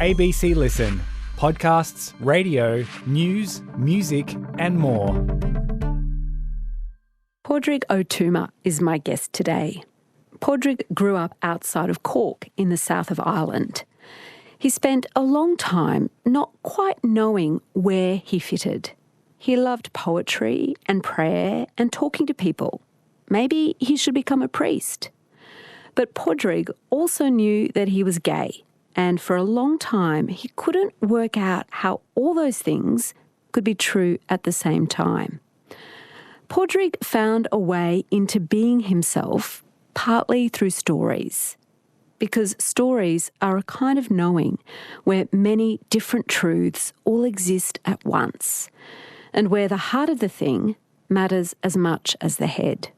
ABC Listen. Podcasts, radio, news, music and more. Pádraig Ó Tuama is my guest today. Pádraig grew up outside of Cork in the south of Ireland. He spent a long time not quite knowing where he fitted. He loved poetry and prayer and talking to people. Maybe he should become a priest. But Pádraig also knew that he was gay, and for a long time he couldn't work out how all those things could be true at the same time. Pádraig found a way into being himself, partly through stories, because stories are a kind of knowing where many different truths all exist at once, and where the heart of the thing matters as much as the head.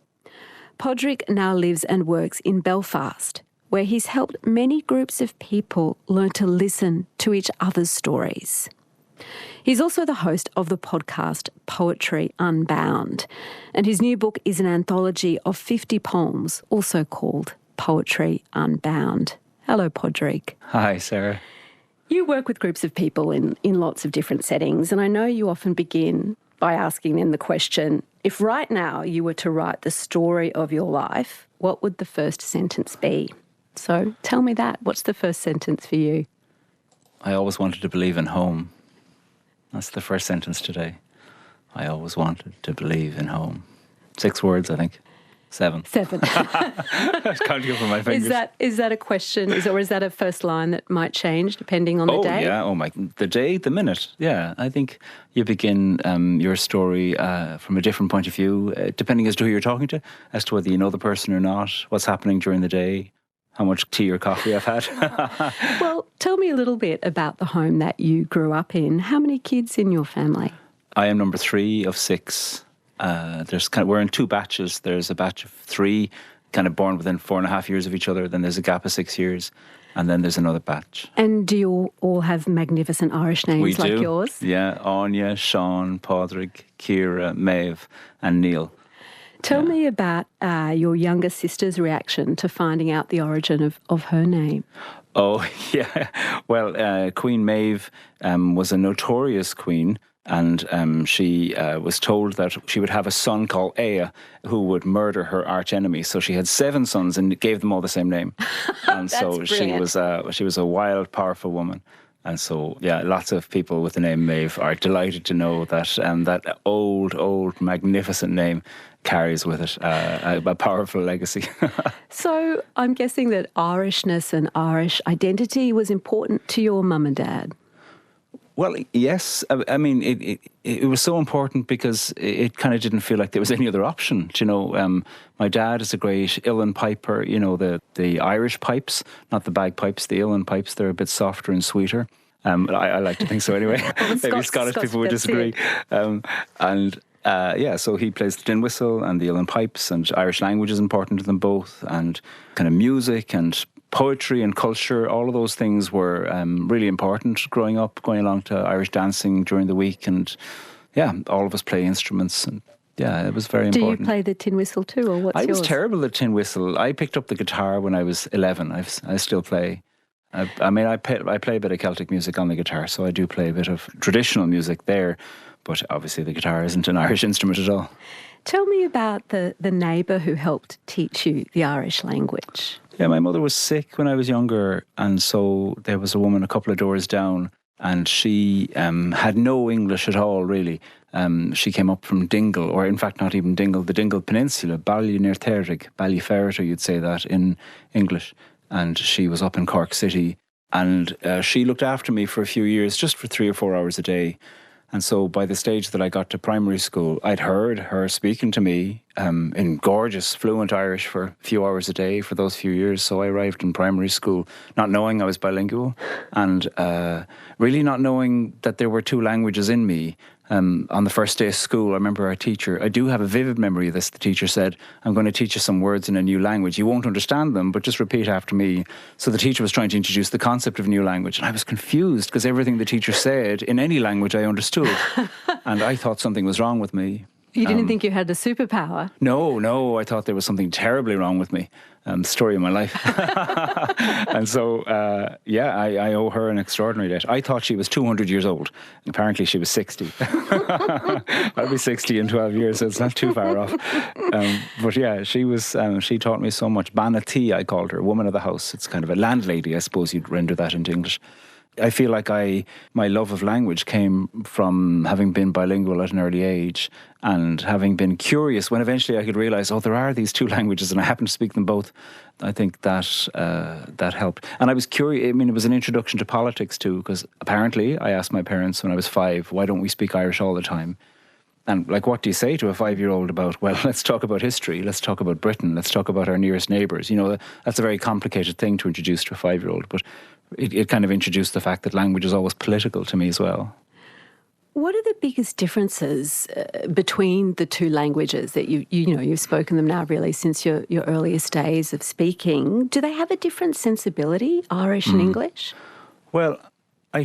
Pádraig now lives and works in Belfast, where he's helped many groups of people learn to listen to each other's stories. He's also the host of the podcast Poetry Unbound, and his new book is an anthology of 50 poems, also called Poetry Unbound. Hello, Pádraig. Hi, Sarah. You work with groups of people in lots of different settings, and I know you often begin by asking them the question, if right now you were to write the story of your life, what would the first sentence be? So tell me that. What's the first sentence for you? I always wanted to believe in home. That's the first sentence today. I always wanted to believe in home. 6 words, I think. 7. 7. I was counting up on my fingers. Is that a question, or is that a first line that might change depending on the day? Oh yeah, the day, the minute. Yeah, I think you begin your story from a different point of view, depending as to who you're talking to, as to whether you know the person or not, what's happening during the day, how much tea or coffee I've had. Well, tell me a little bit about the home that you grew up in. How many kids in your family? I am number 3 of 6. We're in 2 batches. There's a batch of 3 kind of born within 4.5 years of each other. Then there's a gap of 6 years. And then there's another batch. And do you all have magnificent Irish names like yours? Yeah, Anya, Sean, Pádraig, Ciara, Maeve and Neil. Tell me about your younger sister's reaction to finding out the origin of her name. Oh, yeah. Well, Queen Maeve was a notorious queen. And she was told that she would have a son called Ea who would murder her arch enemy. So she had 7 sons and gave them all the same name. And so brilliant. she was a wild, powerful woman. And so, yeah, lots of people with the name Maeve are delighted to know that that old, magnificent name carries with it a powerful legacy. So I'm guessing that Irishness and Irish identity was important to your mum and dad. Well, yes. I mean, it was so important because it kind of didn't feel like there was any other option. You know, my dad is a great uilleann piper. You know, the Irish pipes, not the bagpipes, the uilleann pipes. They're a bit softer and sweeter. I like to think so anyway. Maybe Scottish people would disagree. So he plays the tin whistle and the uilleann pipes, and Irish language is important to them both, and kind of music and poetry and culture, all of those things were really important growing up, going along to Irish dancing during the week, and yeah, all of us play instruments, and yeah, it was very important. Do you play the tin whistle too, or what's yours? I was terrible at tin whistle. I picked up the guitar when I was 11. I still play. I play a bit of Celtic music on the guitar, so I do play a bit of traditional music there, but obviously the guitar isn't an Irish instrument at all. Tell me about the neighbour who helped teach you the Irish language. Yeah, my mother was sick when I was younger, and so there was a woman a couple of doors down, and she had no English at all, really. She came up from Dingle, or in fact not even Dingle, the Dingle Peninsula, Ballyneartherrig, Ballyferriter, you'd say that in English. And she was up in Cork City, and she looked after me for a few years, just for 3 or 4 hours a day. And so by the stage that I got to primary school, I'd heard her speaking to me in gorgeous, fluent Irish for a few hours a day for those few years. So I arrived in primary school not knowing I was bilingual, and really not knowing that there were 2 languages in me. On the first day of school, I remember our teacher, I do have a vivid memory of this, the teacher said, I'm going to teach you some words in a new language. You won't understand them, but just repeat after me. So the teacher was trying to introduce the concept of a new language, and I was confused because everything the teacher said in any language I understood. And I thought something was wrong with me. You didn't think you had a superpower? No, I thought there was something terribly wrong with me. Story of my life. And so, I owe her an extraordinary debt. I thought she was 200 years old. Apparently she was 60. I'll be 60 in 12 years, so it's not too far off. But yeah, she taught me so much. Banati, I called her, woman of the house. It's kind of a landlady, I suppose you'd render that into English. I feel like my love of language came from having been bilingual at an early age and having been curious when eventually I could realise, there are these two languages and I happen to speak them both. I think that helped. And I was curious, it was an introduction to politics too, because apparently I asked my parents when I was 5, why don't we speak Irish all the time? And what do you say to a 5-year-old about, well, let's talk about history, let's talk about Britain, let's talk about our nearest neighbours. That's a very complicated thing to introduce to a 5-year-old, but it kind of introduced the fact that language is always political to me as well. What are the biggest differences between the two languages that you've spoken them now really since your earliest days of speaking? Do they have a different sensibility, Irish and English? Well, I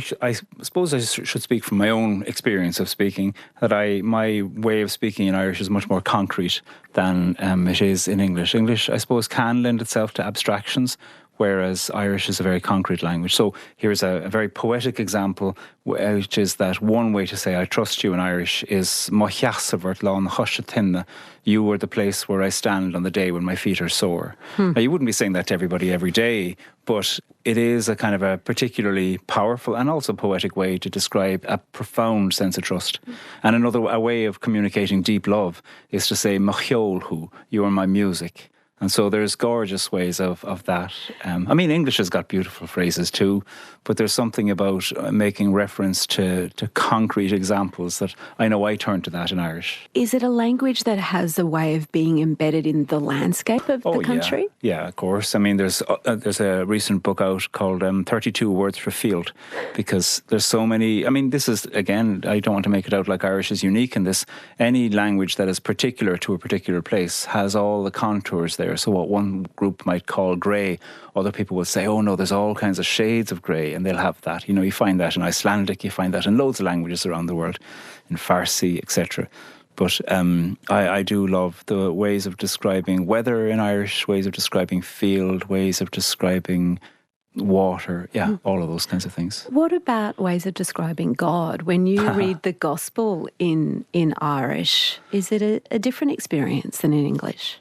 suppose I should speak from my own experience of speaking, that my way of speaking in Irish is much more concrete than it is in English. English, I suppose, can lend itself to abstractions, whereas Irish is a very concrete language. So here's a very poetic example, which is that one way to say I trust you in Irish is "Mo cheasavert lán choshatinna." You are the place where I stand on the day when my feet are sore. Now, you wouldn't be saying that to everybody every day, but it is a kind of a particularly powerful and also poetic way to describe a profound sense of trust. And a way of communicating deep love is to say "Mo cheolhu," you are my music. And so there's gorgeous ways of that. English has got beautiful phrases too, but there's something about making reference to concrete examples that I know I turn to that in Irish. Is it a language that has a way of being embedded in the landscape of the country? Yeah, of course. There's a recent book out called 32 Words for Field, because there's so many. This is, again, I don't want to make it out like Irish is unique in this. Any language that is particular to a particular place has all the contours there. So what one group might call grey, other people will say, oh no, there's all kinds of shades of grey, and they'll have that. You find that in Icelandic, you find that in loads of languages around the world, in Farsi, etc. But I do love the ways of describing weather in Irish, ways of describing field, ways of describing water, all of those kinds of things. What about ways of describing God? When you read the Gospel in Irish, is it a different experience than in English?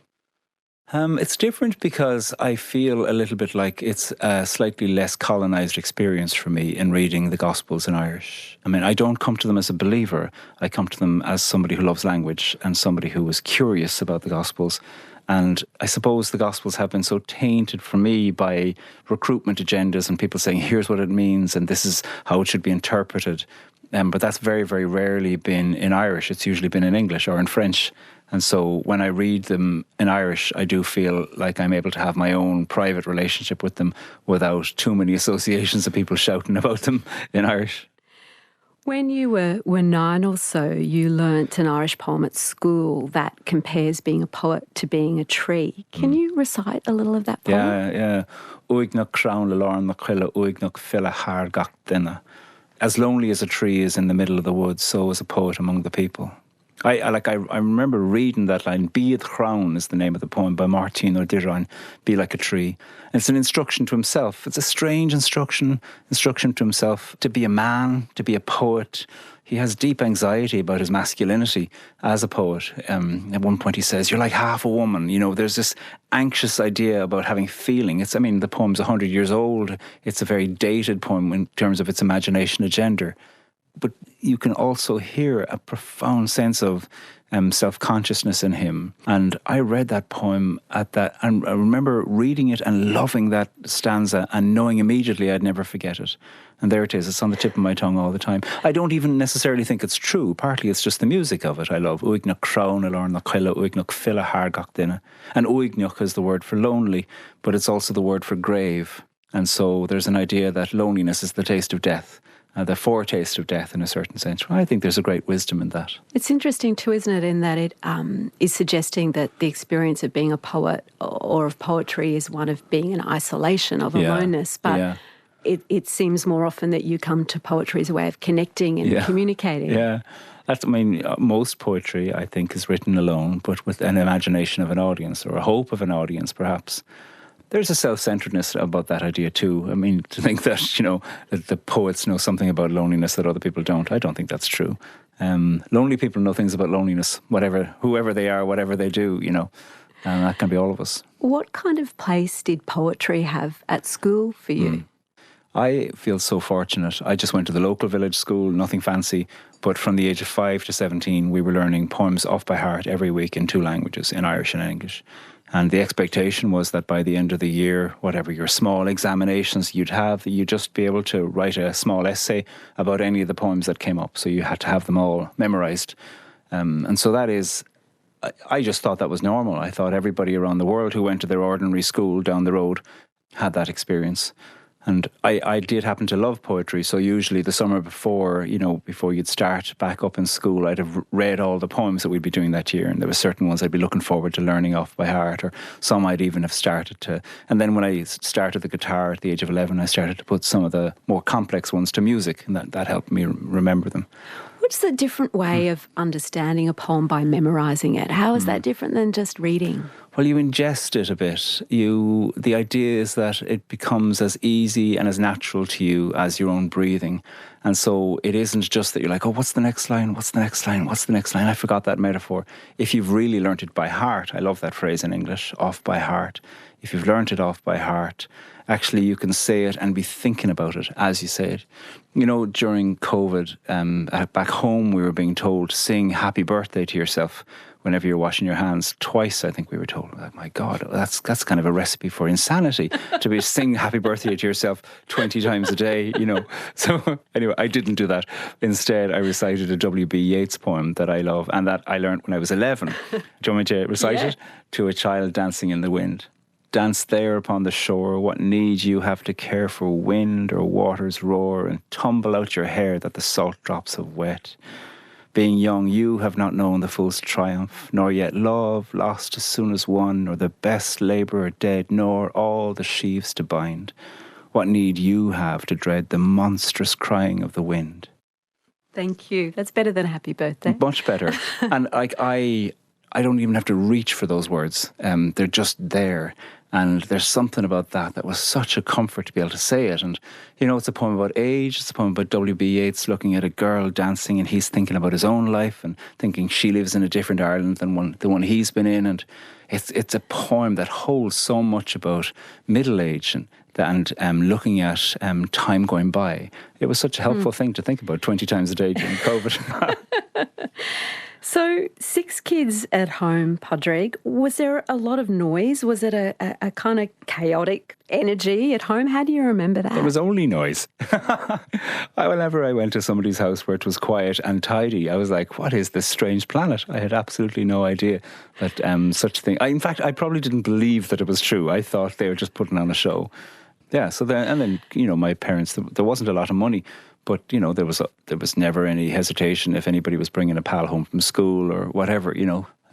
It's different because I feel a little bit like it's a slightly less colonised experience for me in reading the Gospels in Irish. I don't come to them as a believer. I come to them as somebody who loves language and somebody who is curious about the Gospels. And I suppose the Gospels have been so tainted for me by recruitment agendas and people saying, here's what it means and this is how it should be interpreted. But that's very, very rarely been in Irish. It's usually been in English or in French. And so when I read them in Irish, I do feel like I'm able to have my own private relationship with them without too many associations of people shouting about them in Irish. When you were 9 or so, you learnt an Irish poem at school that compares being a poet to being a tree. Can you recite a little of that poem? Yeah. Uig na crown le lorn na chwile, uig na fila har gach dinna. As lonely as a tree is in the middle of the woods, so is a poet among the people. I remember reading that line. Be it crown is the name of the poem by Martin O'Diran. Be like a tree. And it's an instruction to himself. It's a strange instruction to himself to be a man, to be a poet. He has deep anxiety about his masculinity as a poet. At one point he says, you're like half a woman. There's this anxious idea about having feeling. The poem's 100 years old. It's a very dated poem in terms of its imagination and gender. But you can also hear a profound sense of self-consciousness in him. And I read that poem and I remember reading it and loving that stanza and knowing immediately I'd never forget it. And there it is. It's on the tip of my tongue all the time. I don't even necessarily think it's true. Partly it's just the music of it I love. Uig na crown alorn na chwile, uig na fila har gach dinna. And uignach is the word for lonely, but it's also the word for grave. And so there's an idea that loneliness is the taste of death. The foretaste of death in a certain sense. I think there's a great wisdom in that. It's interesting too, isn't it, in that it is suggesting that the experience of being a poet or of poetry is one of being in isolation, of aloneness. But it seems more often that you come to poetry as a way of connecting and communicating. Yeah. Most poetry, I think, is written alone, but with an imagination of an audience or a hope of an audience, perhaps. There's a self-centeredness about that idea too. I mean, to think that, that the poets know something about loneliness that other people don't, I don't think that's true. Lonely people know things about loneliness, whoever they are, whatever they do, and that can be all of us. What kind of place did poetry have at school for you? I feel so fortunate. I just went to the local village school, nothing fancy, but from the age of 5 to 17, we were learning poems off by heart every week in 2 languages, in Irish and English. And the expectation was that by the end of the year, whatever your small examinations you'd have, you'd just be able to write a small essay about any of the poems that came up. So you had to have them all memorised. And so that is, I just thought that was normal. I thought everybody around the world who went to their ordinary school down the road had that experience. And I did happen to love poetry, so usually the summer before, before you'd start back up in school, I'd have read all the poems that we'd be doing that year, and there were certain ones I'd be looking forward to learning off by heart, or some I'd even have started to. And then when I started the guitar at the age of 11, I started to put some of the more complex ones to music, and that helped me remember them. What's the different way of understanding a poem by memorising it? How is that different than just reading? Well, you ingest it a bit. The idea is that it becomes as easy and as natural to you as your own breathing. And so it isn't just that you're like, oh, what's the next line? What's the next line? What's the next line? I forgot that metaphor. If you've really learnt it by heart, I love that phrase in English, off by heart. If you've learnt it off by heart, actually you can say it and be thinking about it as you say it. During COVID, back home we were being told to sing happy birthday to yourself whenever you're washing your hands. Twice, I think we were told. Like, my God, that's kind of a recipe for insanity, to be sing happy birthday to yourself 20 times a day, So anyway, I didn't do that. Instead, I recited a W.B. Yeats poem that I love and that I learned when I was 11. Do you want me to recite it? To a child dancing in the wind. Dance there upon the shore, what need you have to care for wind or water's roar, and tumble out your hair that the salt drops have wet. Being young, you have not known the fool's triumph, nor yet love, lost as soon as won, nor the best labourer dead, nor all the sheaves to bind. What need you have to dread the monstrous crying of the wind? Thank you. That's better than happy birthday. Much better. And I don't even have to reach for those words. They're just there. And there's something about that was such a comfort to be able to say it. And, it's a poem about age. It's a poem about W.B. Yeats looking at a girl dancing, and he's thinking about his own life and thinking she lives in a different Ireland than the one he's been in. And it's a poem that holds so much about middle age and looking at time going by. It was such a helpful thing to think about 20 times a day during COVID. So 6 kids at home, Pádraig. Was there a lot of noise? Was it a kind of chaotic energy at home? How do you remember that? There was only noise. Whenever I went to somebody's house where it was quiet and tidy, I was like, what is this strange planet? I had absolutely no idea that such a thing. In fact, I probably didn't believe that it was true. I thought they were just putting on a show. Yeah, so then my parents, there wasn't a lot of money. But, there was never any hesitation if anybody was bringing a pal home from school or whatever,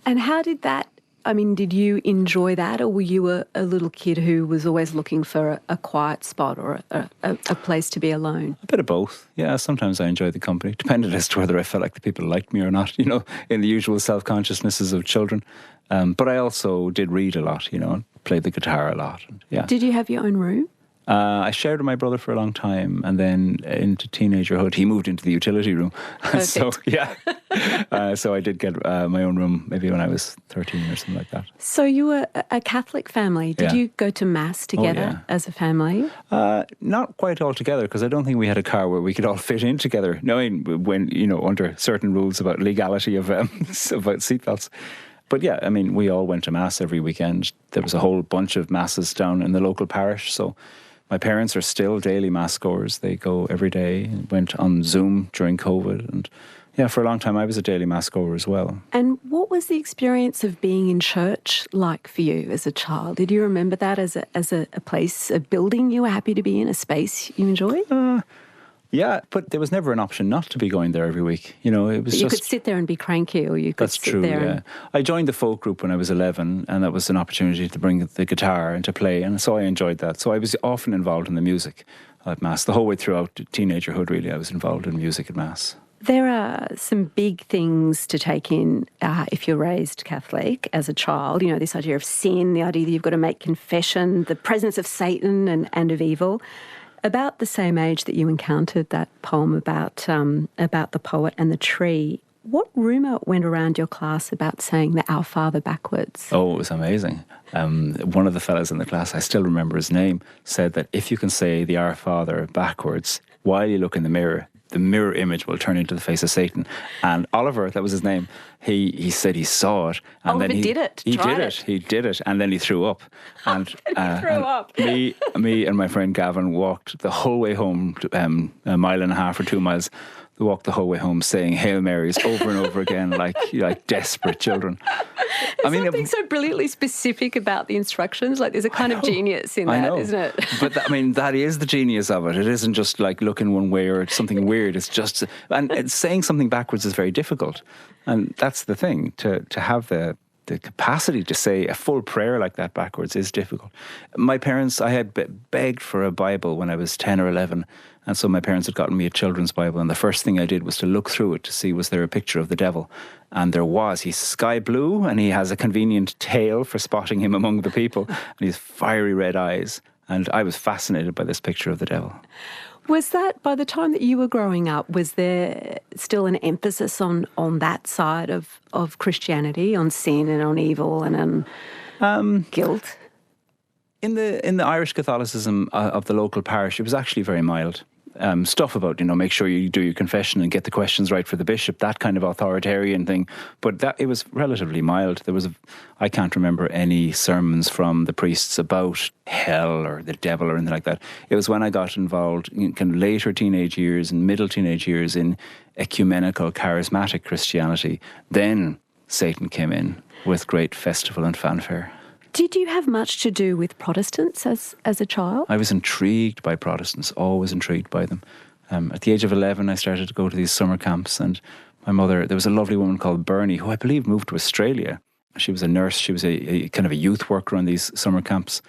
And how did that, did you enjoy that, or were you a little kid who was always looking for a quiet spot or a place to be alone? A bit of both. Yeah, sometimes I enjoyed the company. Depended as to whether I felt like the people liked me or not, in the usual self-consciousnesses of children. But I also did read a lot, and played the guitar a lot. And, yeah. Did you have your own room? I shared with my brother for a long time, and then into teenagerhood, he moved into the utility room. So, yeah. So I did get my own room maybe when I was 13 or something like that. So you were a Catholic family. Did you go to Mass together as a family? Not quite all together, because I don't think we had a car where we could all fit in together, knowing when, under certain rules about legality of about seatbelts. But yeah, we all went to Mass every weekend. There was a whole bunch of Masses down in the local parish, so my parents are still daily Mass goers. They go every day, went on Zoom during COVID. And yeah, for a long time I was a daily Mass goer as well. And what was the experience of being in church like for you as a child? Did you remember that as a place, a building you were happy to be in, a space you enjoyed? Yeah, but there was never an option not to be going there every week. It was but you could sit there and be cranky, or you could sit there. Yeah. I joined the folk group when I was 11, and that was an opportunity to bring the guitar and to play, and so I enjoyed that. So I was often involved in the music at Mass. The whole way throughout teenagerhood, really, I was involved in music at Mass. There are some big things to take in if you're raised Catholic as a child. You know, this idea of sin, the idea that you've got to make confession, the presence of Satan and of evil. About the same age that you encountered that poem about the poet and the tree, what rumour went around your class about saying the Our Father backwards? Oh, it was amazing. One of the fellows in the class, I still remember his name, said that if you can say the Our Father backwards while you look in the mirror image will turn into the face of Satan. And Oliver, that was his name, he said he saw it. And Oliver then he did it. He did it. And then he threw up. And, He threw up. Me and my friend Gavin walked the whole way home, a mile and a half or 2 miles. We walked the whole way home saying Hail Marys over and over again like desperate children. Something so brilliantly specific about the instructions. Like there's a kind of genius in that, isn't it? But that is the genius of it. It isn't just like looking one way or something weird. It's just, and saying something backwards is very difficult. And that's the thing, to have the capacity to say a full prayer like that backwards is difficult. My parents, I had begged for a Bible when I was 10 or 11. And so my parents had gotten me a children's Bible, and the first thing I did was to look through it to see was there a picture of the devil. And there was. He's sky blue, and he has a convenient tail for spotting him among the people, and he's fiery red eyes. And I was fascinated by this picture of the devil. Was that, by the time that you were growing up, was there still an emphasis on that side of Christianity, on sin and on evil and on guilt? In the Irish Catholicism of the local parish, it was actually very mild. Stuff about, make sure you do your confession and get the questions right for the bishop, that kind of authoritarian thing. But it was relatively mild. I can't remember any sermons from the priests about hell or the devil or anything like that. It was when I got involved in kind of later teenage years and middle teenage years in ecumenical, charismatic Christianity. Then Satan came in with great festival and fanfare. Did you have much to do with Protestants as a child? I was intrigued by Protestants, always intrigued by them. At the age of 11, I started to go to these summer camps, and my mother, there was a lovely woman called Bernie, who I believe moved to Australia. She was a nurse, she was a kind of a youth worker on these summer camps.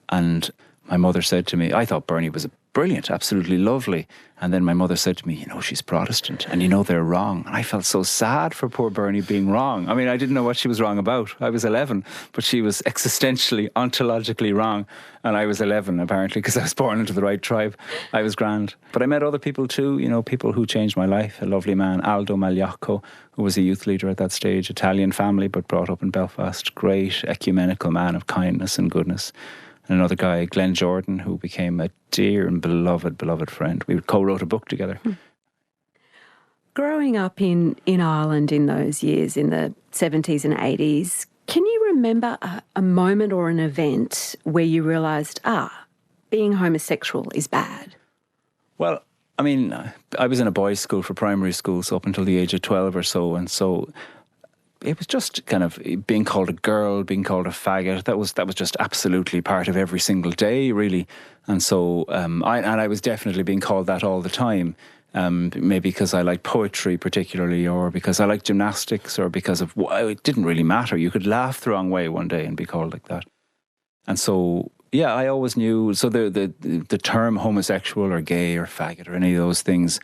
And my mother said to me, I thought Bernie was brilliant, absolutely lovely. And then my mother said to me, she's Protestant and they're wrong. And I felt so sad for poor Bernie being wrong. I mean, I didn't know what she was wrong about. I was 11, but she was existentially, ontologically wrong. And I was 11, apparently, because I was born into the right tribe. I was grand. But I met other people too, people who changed my life. A lovely man, Aldo Magliacco, who was a youth leader at that stage, Italian family, but brought up in Belfast. Great ecumenical man of kindness and goodness. And another guy, Glenn Jordan, who became a dear and beloved friend. We co-wrote a book together. Growing up in Ireland in those years, in the 70s and 80s, can you remember a moment or an event where you realised, being homosexual is bad? Well, I mean, I was in a boys' school for primary school, so up until the age of 12 or so, and so it was just kind of being called a girl, being called a faggot. That was just absolutely part of every single day, really. And so I was definitely being called that all the time. Maybe because I liked poetry particularly, or because I liked gymnastics, or because of it didn't really matter. You could laugh the wrong way one day and be called like that. And so yeah, I always knew. So the term homosexual or gay or faggot or any of those things,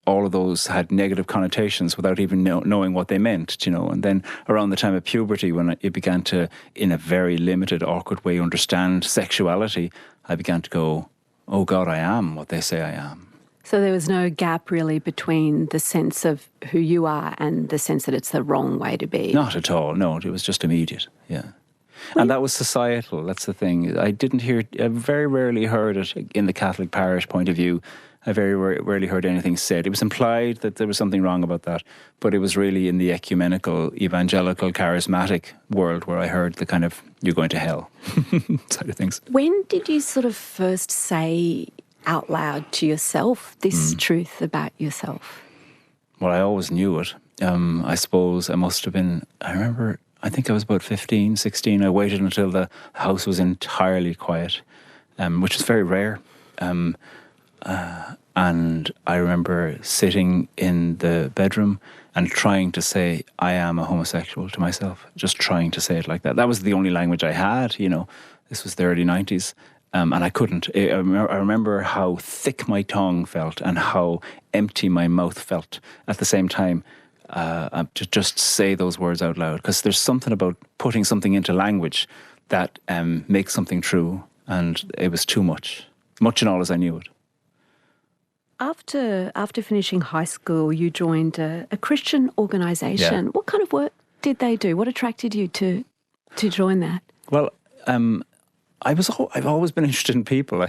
all of those had negative connotations without even knowing what they meant, And then around the time of puberty, when it began to, in a very limited, awkward way, understand sexuality, I began to go, oh God, I am what they say I am. So there was no gap really between the sense of who you are and the sense that it's the wrong way to be? Not at all, no. It was just immediate, yeah. And that was societal, that's the thing. I very rarely heard it in the Catholic parish point of view. I very rarely heard anything said. It was implied that there was something wrong about that, but it was really in the ecumenical, evangelical, charismatic world where I heard the kind of, you're going to hell side of things. When did you sort of first say out loud to yourself this truth about yourself? Well, I always knew it. I suppose I must have been, I think I was about 15, 16. I waited until the house was entirely quiet, which is very rare. And I remember sitting in the bedroom and trying to say, I am a homosexual to myself, just trying to say it like that. That was the only language I had, This was the early 90s. And I couldn't. I remember how thick my tongue felt and how empty my mouth felt at the same time. To just say those words out loud, because there's something about putting something into language that makes something true, and it was too much and all as I knew it. After finishing high school, you joined a Christian organisation. Yeah. What kind of work did they do? What attracted you to join that? Well, I've always been interested in people.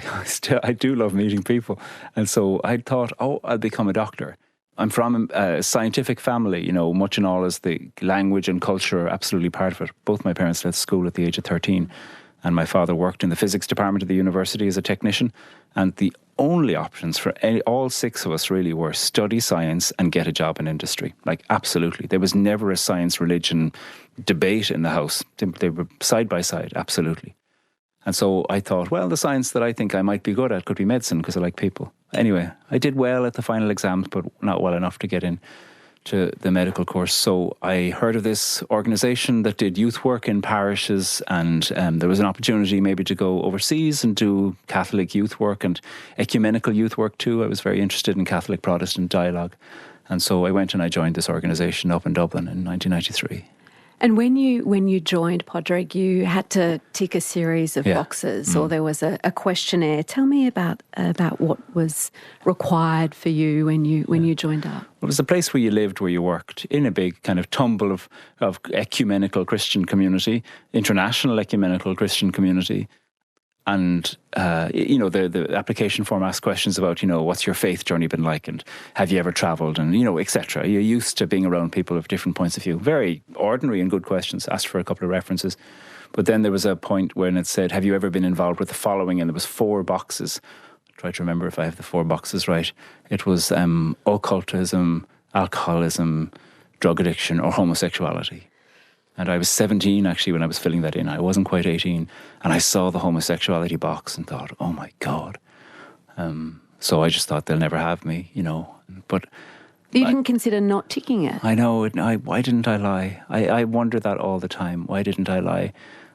I do love meeting people. And so I thought, I'll become a doctor. I'm from a scientific family, much and all as the language and culture are absolutely part of it. Both my parents left school at the age of 13, and my father worked in the physics department of the university as a technician. And the only options for all six of us really were study science and get a job in industry. Like, absolutely. There was never a science-religion debate in the house. They were side by side, absolutely. And so I thought, well, the science that I think I might be good at could be medicine because I like people. Anyway, I did well at the final exams, but not well enough to get in to the medical course. So I heard of this organisation that did youth work in parishes, and there was an opportunity maybe to go overseas and do Catholic youth work and ecumenical youth work too. I was very interested in Catholic Protestant dialogue. And so I went and I joined this organisation up in Dublin in 1993. And when you joined Pádraig, you had to tick a series of boxes, or there was a questionnaire. Tell me about what was required for you when you joined up. Well, it was a place where you lived, where you worked, in a big kind of tumble of ecumenical Christian community, international ecumenical Christian community. And, the application form asks questions about, what's your faith journey been like, and have you ever travelled, and, etc. You're used to being around people of different points of view. Very ordinary and good questions, asked for a couple of references. But then there was a point when it said, have you ever been involved with the following? And there was 4 boxes. I'll try to remember if I have the 4 boxes right. It was occultism, alcoholism, drug addiction, or homosexuality. And I was 17 actually when I was filling that in. I wasn't quite 18. And I saw the homosexuality box and thought, oh my God. So I just thought they'll never have me, But you didn't consider not ticking it? I know. Why didn't I lie? I wonder that all the time. Why didn't I lie?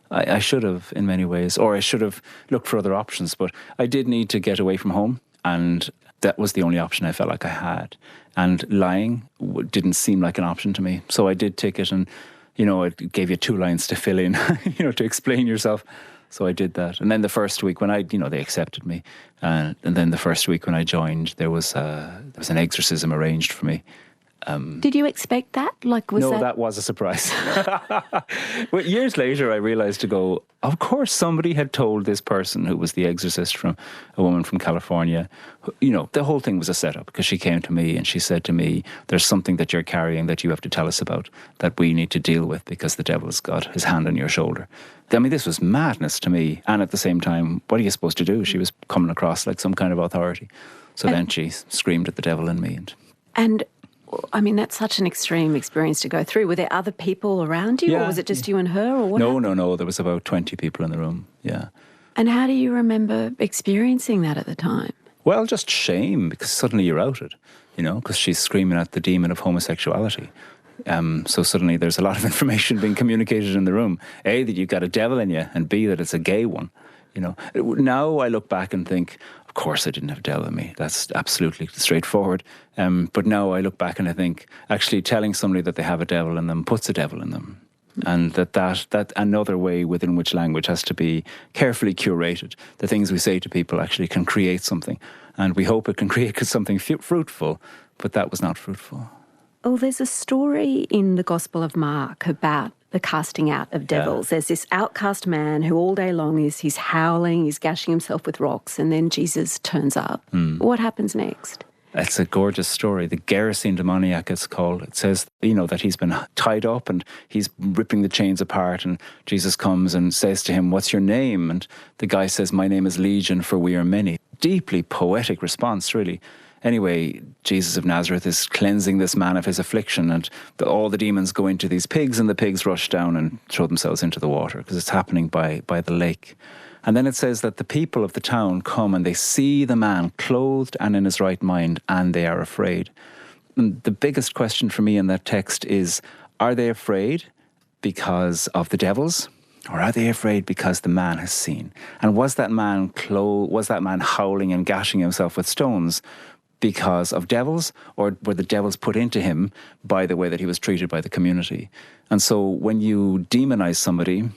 I should have in many ways, or I should have looked for other options. But I did need to get away from home, and that was the only option I felt like I had. And lying didn't seem like an option to me. So I did tick it, and it gave you 2 lines to fill in, to explain yourself. So I did that. And then the first week when they accepted me. And then the first week when I joined, there was an exorcism arranged for me. Did you expect that? That was a surprise. But years later, I realised of course somebody had told this person who was the exorcist, from a woman from California. The whole thing was a setup, because she came to me and she said to me, there's something that you're carrying that you have to tell us about, that we need to deal with because the devil's got his hand on your shoulder. I mean, this was madness to me. And at the same time, what are you supposed to do? She was coming across like some kind of authority. So then she screamed at the devil in me. And I mean, that's such an extreme experience to go through. Were there other people around you, or was it just you and her, or what? No. There was about 20 people in the room, yeah. And how do you remember experiencing that at the time? Well, just shame, because suddenly you're outed, because she's screaming at the demon of homosexuality. So suddenly there's a lot of information being communicated in the room. A, that you've got a devil in you, and B, that it's a gay one. Now I look back and think, of course I didn't have a devil in me. That's absolutely straightforward. But now I look back and I think, actually telling somebody that they have a devil in them puts a devil in them. And that another way within which language has to be carefully curated. The things we say to people actually can create something. And we hope it can create something fruitful, but that was not fruitful. Oh, there's a story in the Gospel of Mark about the casting out of devils. There's this outcast man who all day long he's howling, he's gashing himself with rocks, and then Jesus turns up. What happens next? It's a gorgeous story. The Gerasene demoniac, it's called. It says, that he's been tied up and he's ripping the chains apart, and Jesus comes and says to him, what's your name? And the guy says, my name is Legion, for we are many. Deeply poetic response, really. Anyway, Jesus of Nazareth is cleansing this man of his affliction, and all the demons go into these pigs, and the pigs rush down and throw themselves into the water, because it's happening by the lake. And then it says that the people of the town come and they see the man clothed and in his right mind, and they are afraid. And the biggest question for me in that text is, are they afraid because of the devils? Or are they afraid because the man has seen? And was that man howling and gashing himself with stones because of devils, or were the devils put into him by the way that he was treated by the community? And so when you demonize somebody,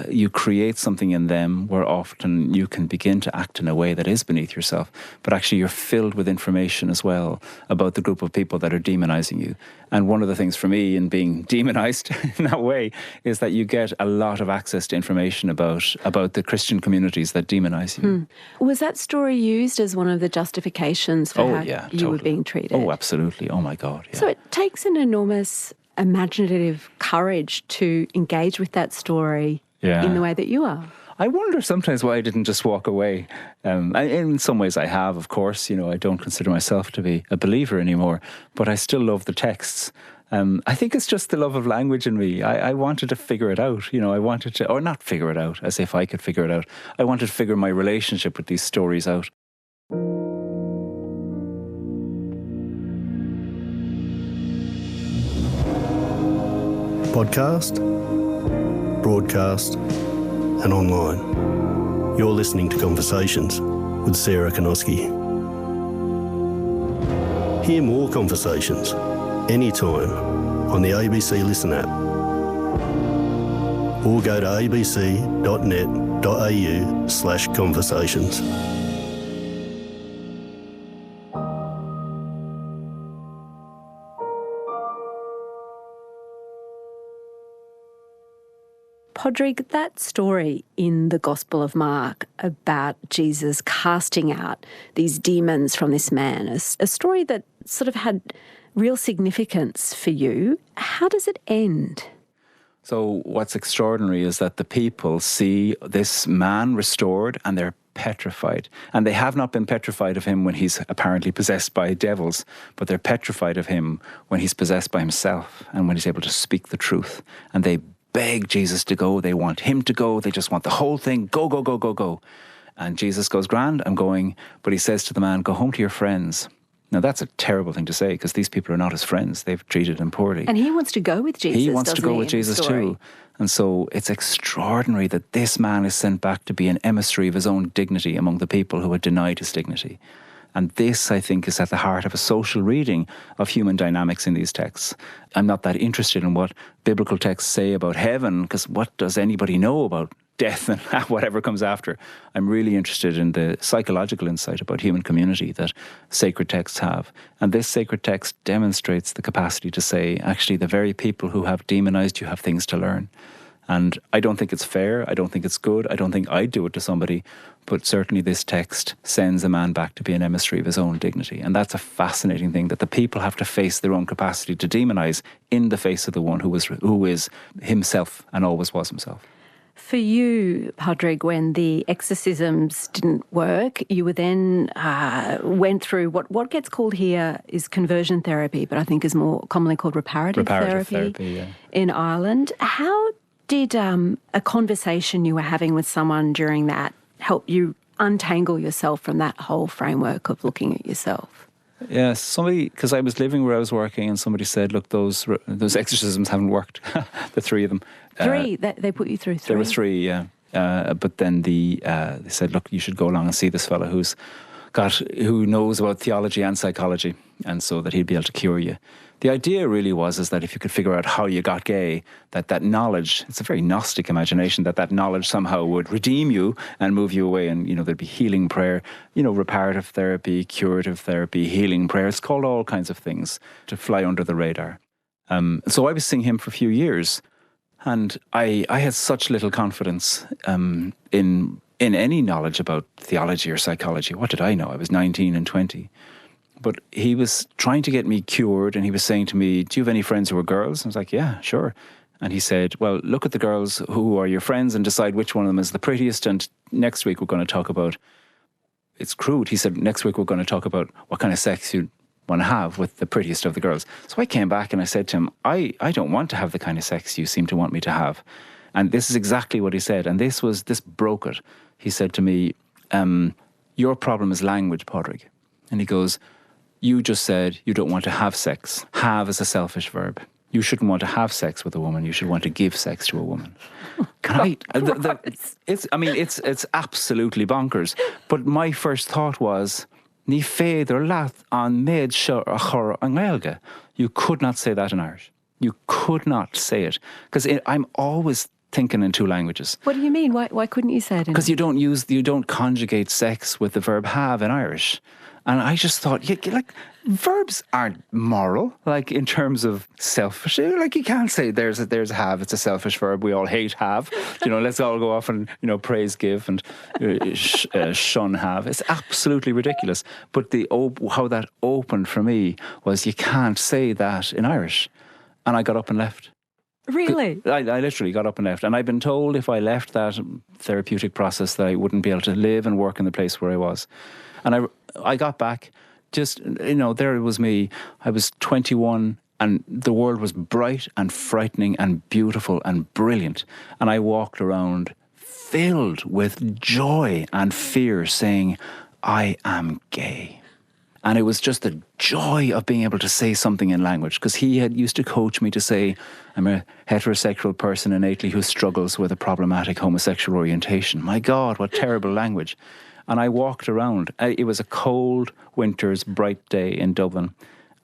you create something in them where often you can begin to act in a way that is beneath yourself, but actually you're filled with information as well about the group of people that are demonizing you. And one of the things for me in being demonized in that way is that you get a lot of access to information about the Christian communities that demonize you. Was that story used as one of the justifications for how you totally. were being treated? Oh, absolutely. Oh, my God. Yeah. So it takes an enormous imaginative courage to engage with that story in the way that you are. I wonder sometimes why I didn't just walk away. In some ways I have, of course. I don't consider myself to be a believer anymore, but I still love the texts. I think it's just the love of language in me. I wanted to figure it out. I wanted to, or not figure it out, as if I could figure it out. I wanted to figure my relationship with these stories out. Podcast, broadcast, and online. You're listening to Conversations with Sarah Konoski. Hear more conversations anytime on the ABC Listen app, or go to abc.net.au/conversations. Pádraig, that story in the Gospel of Mark about Jesus casting out these demons from this man, a story that sort of had real significance for you. How does it end? So what's extraordinary is that the people see this man restored and they're petrified. And they have not been petrified of him when he's apparently possessed by devils, but they're petrified of him when he's possessed by himself and when he's able to speak the truth. And they beg Jesus to go. They want him to go. They just want the whole thing. Go, go, go, go, go. And Jesus goes, grand, I'm going. But he says to the man, go home to your friends. Now, that's a terrible thing to say because these people are not his friends. They've treated him poorly. And he wants to go with Jesus, He wants to go with Jesus too. And so it's extraordinary that this man is sent back to be an emissary of his own dignity among the people who had denied his dignity. And this, I think, is at the heart of a social reading of human dynamics in these texts. I'm not that interested in what biblical texts say about heaven, because what does anybody know about death and whatever comes after? I'm really interested in the psychological insight about human community that sacred texts have. And this sacred text demonstrates the capacity to say, actually, the very people who have demonized you have things to learn. And I don't think it's fair. I don't think it's good. I don't think I'd do it to somebody. But certainly this text sends a man back to be an emissary of his own dignity. And that's a fascinating thing, that the people have to face their own capacity to demonize in the face of the one who is himself and always was himself. For you, Pádraig, when the exorcisms didn't work, you were then went through what gets called here is conversion therapy, but I think is more commonly called reparative therapy in Ireland. How did a conversation you were having with someone during that help you untangle yourself from that whole framework of looking at yourself? Yeah, somebody, because I was living where I was working, and somebody said, look, those exorcisms haven't worked, the three of them. Three? They put you through three? There were three, yeah. But then they said, look, you should go along and see this fella who knows about theology and psychology, and so that he'd be able to cure you. The idea really was that if you could figure out how you got gay, that knowledge, it's a very Gnostic imagination, that knowledge somehow would redeem you and move you away. And, there'd be healing prayer, reparative therapy, curative therapy, healing prayer. It's called all kinds of things to fly under the radar. So I was seeing him for a few years, and I had such little confidence in any knowledge about theology or psychology. What did I know? I was 19 and 20. But he was trying to get me cured, and he was saying to me, do you have any friends who are girls? I was like, yeah, sure. And he said, well, look at the girls who are your friends and decide which one of them is the prettiest. And next week we're going to talk about, it's crude. He said, next week we're going to talk about what kind of sex you want to have with the prettiest of the girls. So I came back and I said to him, I don't want to have the kind of sex you seem to want me to have. And this is exactly what he said. And this broke it. He said to me, your problem is language, Pádraig. And he goes, you just said you don't want to have sex. Have is a selfish verb. You shouldn't want to have sex with a woman. You should want to give sex to a woman. It's absolutely bonkers. But my first thought was, ní féidir leat an méid seo a chur an Gaeilge. You could not say that in Irish. You could not say it. Because I'm always thinking in two languages. What do you mean? Why couldn't you say it in Because you don't conjugate sex with the verb have in Irish. And I just thought, verbs aren't moral, like in terms of selfish. Like you can't say there's a have, it's a selfish verb. We all hate have. Let's all go off and, praise give and shun have. It's absolutely ridiculous. But how that opened for me was you can't say that in Irish. And I got up and left. Really? I literally got up and left. And I've been told if I left that therapeutic process that I wouldn't be able to live and work in the place where I was. And I got back, just, there it was me. I was 21 and the world was bright and frightening and beautiful and brilliant. And I walked around filled with joy and fear saying, I am gay. And it was just the joy of being able to say something in language, because he had used to coach me to say, I'm a heterosexual person innately who struggles with a problematic homosexual orientation. My God, what terrible language. And I walked around. It was a cold winter's bright day in Dublin.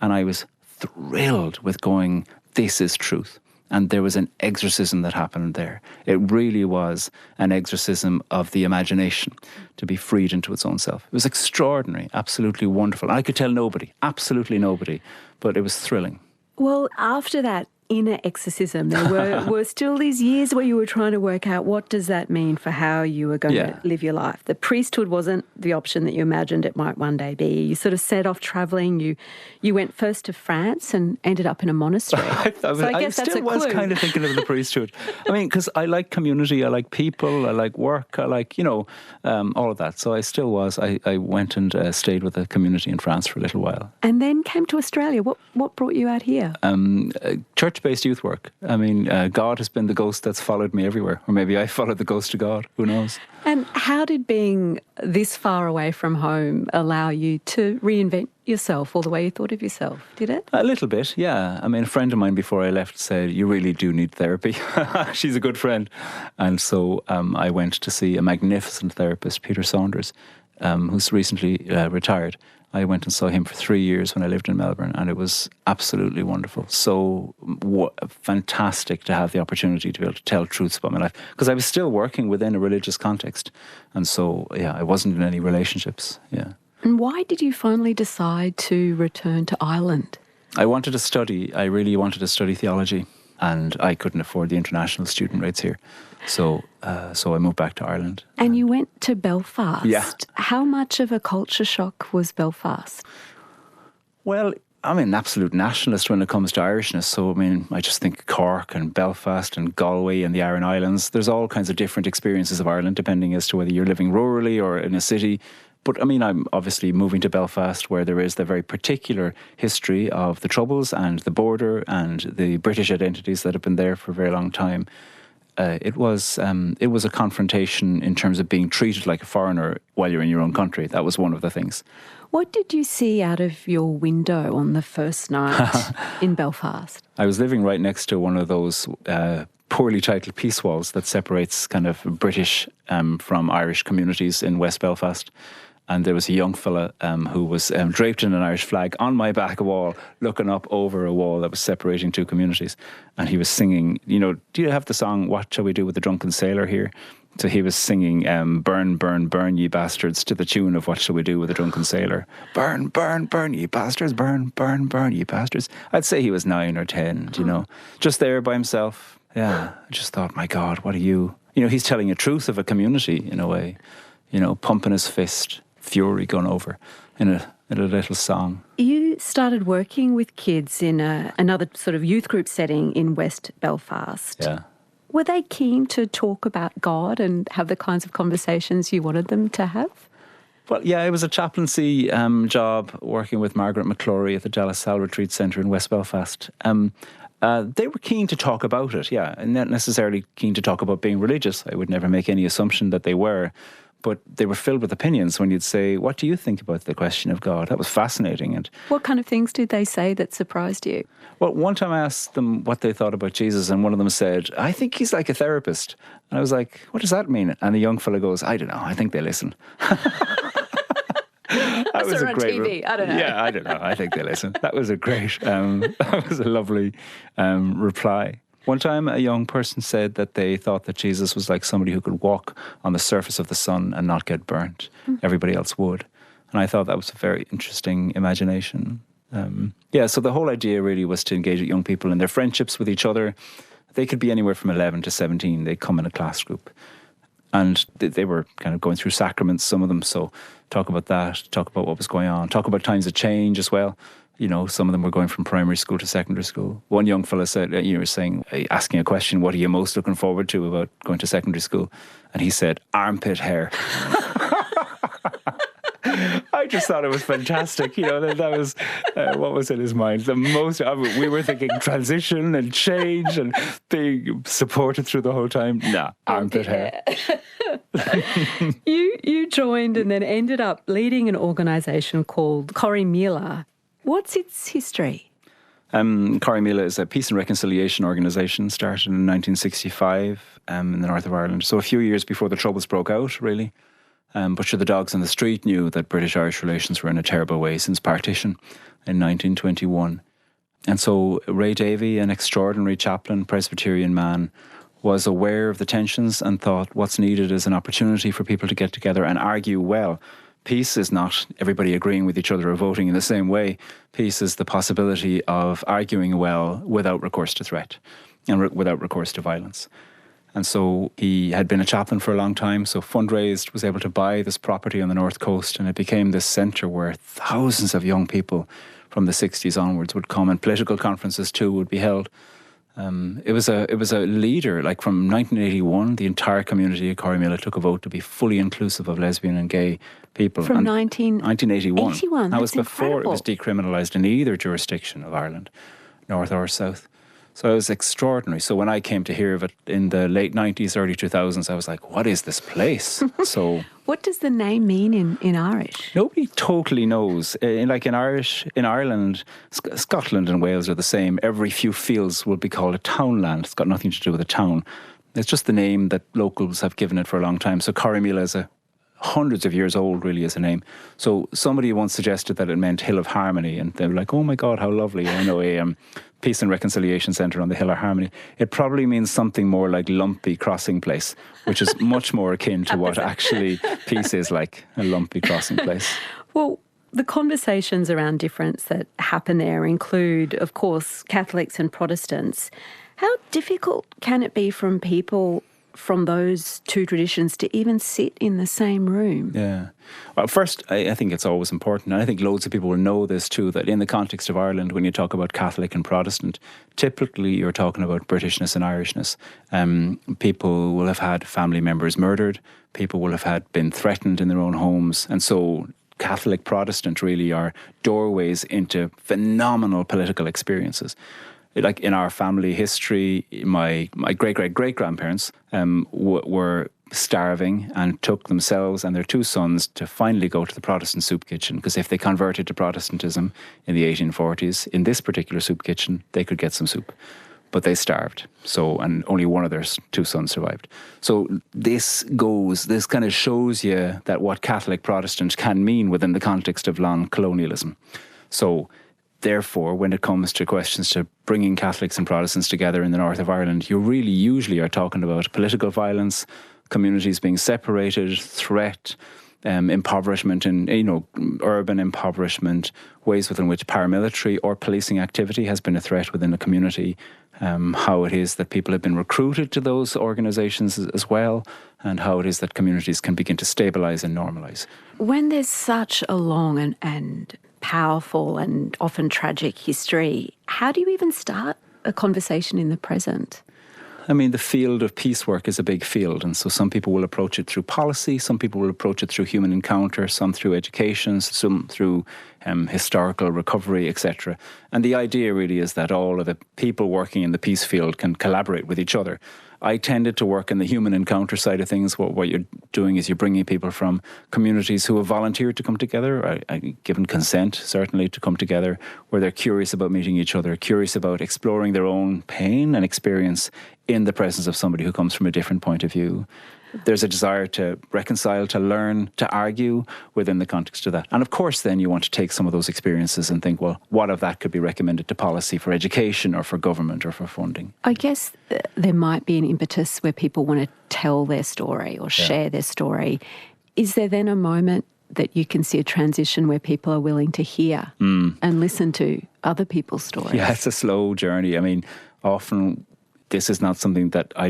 And I was thrilled with going, this is truth. And there was an exorcism that happened there. It really was an exorcism of the imagination to be freed into its own self. It was extraordinary, absolutely wonderful. And I could tell nobody, absolutely nobody, but it was thrilling. Well, after that inner exorcism, there were still these years where you were trying to work out what does that mean for how you were going to live your life. The priesthood wasn't the option that you imagined it might one day be. You sort of set off travelling. You went first to France and ended up in a monastery. I guess that's a clue. I still was kind of thinking of the priesthood. I mean, because I like community, I like people, I like work, I like, all of that. So I still was. I went and stayed with a community in France for a little while. And then came to Australia. What brought you out here? Church-based youth work. I mean, God has been the ghost that's followed me everywhere. Or maybe I followed the ghost of God. Who knows? And how did being this far away from home allow you to reinvent yourself or the way you thought of yourself? Did it? A little bit, yeah. I mean, a friend of mine before I left said, you really do need therapy. She's a good friend. And so I went to see a magnificent therapist, Peter Saunders, who's recently retired. I went and saw him for 3 years when I lived in Melbourne, and it was absolutely wonderful. So fantastic to have the opportunity to be able to tell truths about my life, because I was still working within a religious context. And so, I wasn't in any relationships, And why did you finally decide to return to Ireland? I really wanted to study theology, and I couldn't afford the international student rates here. So I moved back to Ireland. And you went to Belfast. Yeah. How much of a culture shock was Belfast? Well, I'm an absolute nationalist when it comes to Irishness. So, I mean, I just think Cork and Belfast and Galway and the Aran Islands. There's all kinds of different experiences of Ireland, depending as to whether you're living rurally or in a city. But, I mean, I'm obviously moving to Belfast, where there is the very particular history of the Troubles and the border and the British identities that have been there for a very long time. It was a confrontation in terms of being treated like a foreigner while you're in your own country. That was one of the things. What did you see out of your window on the first night in Belfast? I was living right next to one of those poorly titled peace walls that separates kind of British from Irish communities in West Belfast. And there was a young fella who was draped in an Irish flag on my back wall, looking up over a wall that was separating two communities. And he was singing, do you have the song, What Shall We Do with the Drunken Sailor here? So he was singing, burn, burn, burn, ye bastards, to the tune of What Shall We Do with the Drunken Sailor? Burn, burn, burn, ye bastards, burn, burn, burn, ye bastards. I'd say he was 9 or 10, just there by himself. Yeah, I just thought, my God, what are you? He's telling a truth of a community in a way, pumping his fist. Fury gone over in a little song. You started working with kids in another sort of youth group setting in West Belfast. Yeah. Were they keen to talk about God and have the kinds of conversations you wanted them to have? Well, yeah, it was a chaplaincy job working with Margaret McClory at the De La Salle Retreat Centre in West Belfast. They were keen to talk about it, and not necessarily keen to talk about being religious. I would never make any assumption that they were. but they were filled with opinions when you'd say, what do you think about the question of God? That was fascinating. And what kind of things did they say that surprised you? well, one time I asked them what they thought about Jesus, and one of them said, I think he's like a therapist. And I was like, what does that mean? And the young fella goes, I don't know, I think they listen. I saw it on TV. I don't know. Yeah, I don't know. I think they listen. That was a great, that was a lovely reply. One time a young person said that they thought that Jesus was like somebody who could walk on the surface of the sun and not get burnt. Everybody else would. And I thought that was a very interesting imagination. So the whole idea really was to engage with young people in their friendships with each other. They could be anywhere from 11 to 17. They'd come in a class group. And they were kind of going through sacraments, some of them. So talk about that, talk about what was going on, talk about times of change as well. You know, some of them were going from primary school to secondary school. One young fella said, you were saying, asking a question, what are you most looking forward to about going to secondary school? And he said, armpit hair. I just thought it was fantastic. You know, that was, what was in his mind? The most, we were thinking transition and change and being supported through the whole time. Nah, armpit hair. You joined and then ended up leading an organisation called Corrymeela. What's its history? Corrymeela is a peace and reconciliation organisation started in 1965 in the north of Ireland. So a few years before the Troubles broke out, really. But sure, the dogs on the street knew that British-Irish relations were in a terrible way since partition in 1921. And so Ray Davey, an extraordinary chaplain, Presbyterian man, was aware of the tensions and thought what's needed is an opportunity for people to get together and argue well. Peace is not everybody agreeing with each other or voting in the same way. Peace is the possibility of arguing well without recourse to threat and without recourse to violence. And so he had been a chaplain for a long time, so fundraised, was able to buy this property on the north coast, and it became this centre where thousands of young people from the 60s onwards would come, and political conferences too would be held. It was a leader, like from 1981, the entire community of Corrymeela took a vote to be fully inclusive of lesbian and gay people. From 1981? 81. That was before incredible. It was decriminalised in either jurisdiction of Ireland, north or south. So it was extraordinary. So when I came to hear of it in the late 90s, early 2000s, I was like, what is this place? So what does the name mean in Irish? Nobody totally knows. In Ireland, Scotland and Wales are the same. Every few fields will be called a townland. It's got nothing to do with a town. It's just the name that locals have given it for a long time. So Corrymeela is hundreds of years old, really, as a name. So somebody once suggested that it meant Hill of Harmony, and they were like, oh my God, how lovely. I know a Peace and Reconciliation Centre on the Hill of Harmony. It probably means something more like lumpy crossing place, which is much more akin to what actually peace is like, a lumpy crossing place. Well, the conversations around difference that happen there include, of course, Catholics and Protestants. How difficult can it be from people from those two traditions to even sit in the same room? Yeah. Well, first, I think it's always important, and I think loads of people will know this too, that in the context of Ireland, when you talk about Catholic and Protestant, typically you're talking about Britishness and Irishness. People will have had family members murdered, people will have been threatened in their own homes, and so Catholic, Protestant really are doorways into phenomenal political experiences. Like in our family history, my great-great-great-grandparents were starving and took themselves and their two sons to finally go to the Protestant soup kitchen, because if they converted to Protestantism in the 1840s, in this particular soup kitchen, they could get some soup. But they starved. So, and only one of their two sons survived. So this kind of shows you that what Catholic Protestant can mean within the context of long colonialism. So therefore, when it comes to questions to bringing Catholics and Protestants together in the north of Ireland, you really usually are talking about political violence, communities being separated, threat, impoverishment, and urban impoverishment, ways within which paramilitary or policing activity has been a threat within a community, how it is that people have been recruited to those organisations as well, and how it is that communities can begin to stabilise and normalise. When there's such a long and powerful and often tragic history, how do you even start a conversation in the present? I mean, the field of peace work is a big field, and so some people will approach it through policy, some people will approach it through human encounter, some through education, some through historical recovery, etc. And the idea really is that all of the people working in the peace field can collaborate with each other. I tended to work in the human encounter side of things. What you're doing is you're bringing people from communities who have volunteered to come together, given consent, certainly, to come together, where they're curious about meeting each other, curious about exploring their own pain and experience in the presence of somebody who comes from a different point of view. There's a desire to reconcile, to learn, to argue within the context of that. And of course, then you want to take some of those experiences and think, well, what of that could be recommended to policy for education or for government or for funding? I guess there might be an impetus where people want to tell their story or share their story. Is there then a moment that you can see a transition where people are willing to hear and listen to other people's stories? Yeah, it's a slow journey. I mean, often this is not something that I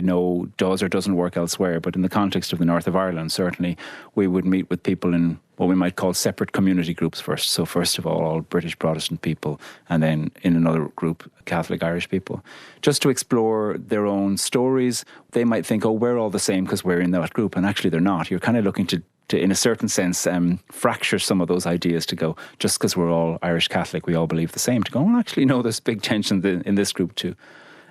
know does or doesn't work elsewhere, but in the context of the north of Ireland, certainly we would meet with people in what we might call separate community groups first. So first of all British Protestant people, and then in another group, Catholic Irish people, just to explore their own stories. They might think, oh, we're all the same because we're in that group, and actually they're not. You're kind of looking to in a certain sense, fracture some of those ideas to go, just because we're all Irish Catholic, we all believe the same, to go, well, actually, no, there's big tension in this group too.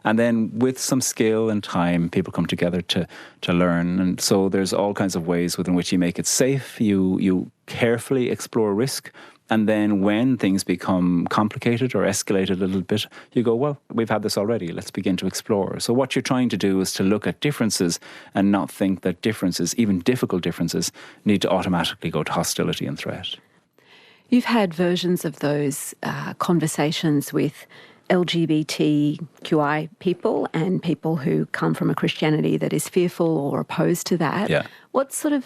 And then with some skill and time, people come together to learn. And so there's all kinds of ways within which you make it safe. You carefully explore risk. And then when things become complicated or escalate a little bit, you go, well, we've had this already. Let's begin to explore. So what you're trying to do is to look at differences and not think that differences, even difficult differences, need to automatically go to hostility and threat. You've had versions of those conversations with LGBTQI people and people who come from a Christianity that is fearful or opposed to that. Yeah. What sort of